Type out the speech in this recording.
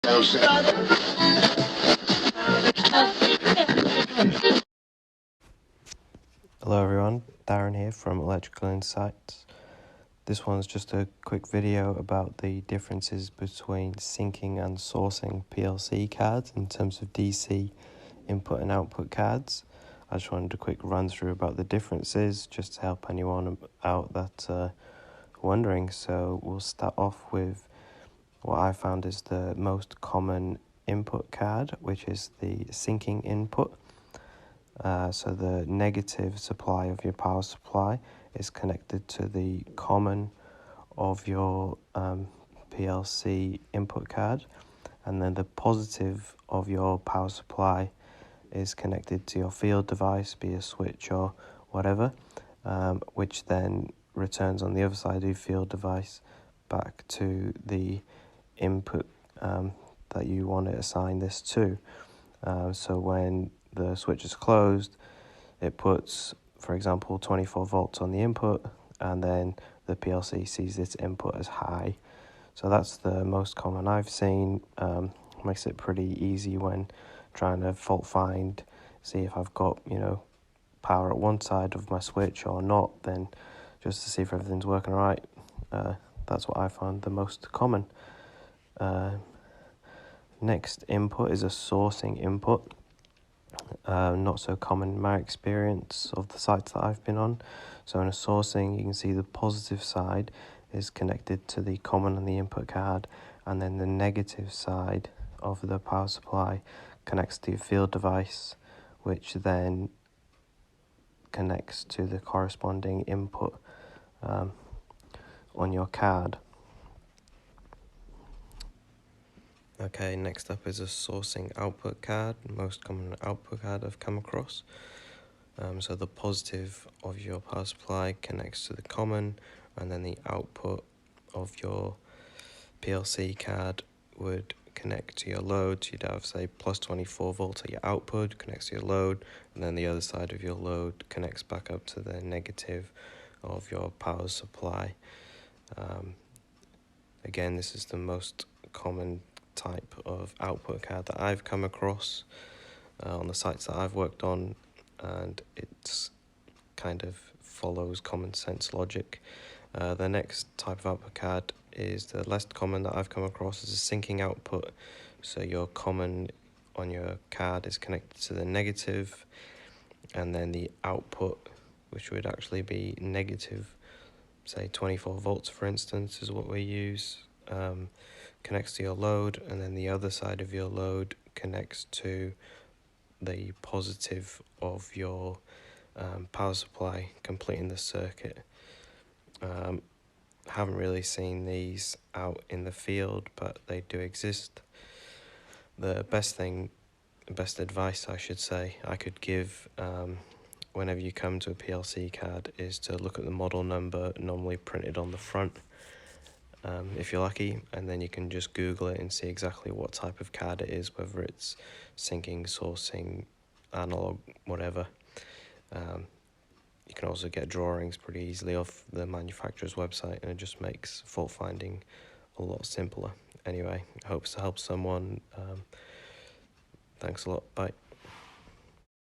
Hello everyone, Darren here from Electrical Insights. This one's just a quick video about the differences between syncing and sourcing PLC cards in terms of DC input and output cards. I just wanted a quick run through about the differences just to help anyone out that's wondering. So we'll start off with what I found is the most common input card, which is the syncing input. So the negative supply of your power supply is connected to the common of your PLC input card, and then the positive of your power supply is connected to your field device, be a switch or whatever, which then returns on the other side of your field device back to the input that you want to assign this to. So when the switch is closed, it puts, for example, 24 volts on the input, and then the PLC sees its input as high. So that's the most common I've seen. Makes it pretty easy when trying to fault find, see if I've got, power at one side of my switch or not, then just to see if everything's working right. That's what I found the most common. Next input is a sourcing input. Not so common in my experience of the sites that I've been on. So in a sourcing, you can see the positive side is connected to the common on the input card, and then the negative side of the power supply connects to your field device, which then connects to the corresponding input on your card. Okay, next up is a sourcing output card, most common output card I've come across. So the positive of your power supply connects to the common, and then the output of your PLC card would connect to your load. So you'd have, say, plus 24 volts at your output, connects to your load, and then the other side of your load connects back up to the negative of your power supply. Again, this is the most common type of output card that I've come across on the sites that I've worked on, and it's kind of follows common sense logic. The next type of output card is the less common that I've come across, is a syncing output. So your common on your card is connected to the negative, and then the output, which would actually be negative, say 24 volts for instance, is what we use, connects to your load, and then the other side of your load connects to the positive of your power supply, completing the circuit. Haven't really seen these out in the field, but they do exist. The best advice I should say I could give whenever you come to a PLC card is to look at the model number normally printed on the front, if you're lucky, and then you can just Google it and see exactly what type of card it is, whether it's syncing, sourcing, analog, whatever. You can also get drawings pretty easily off the manufacturer's website, and it just makes fault finding a lot simpler. Anyway, hopes to help someone. Thanks a lot. Bye.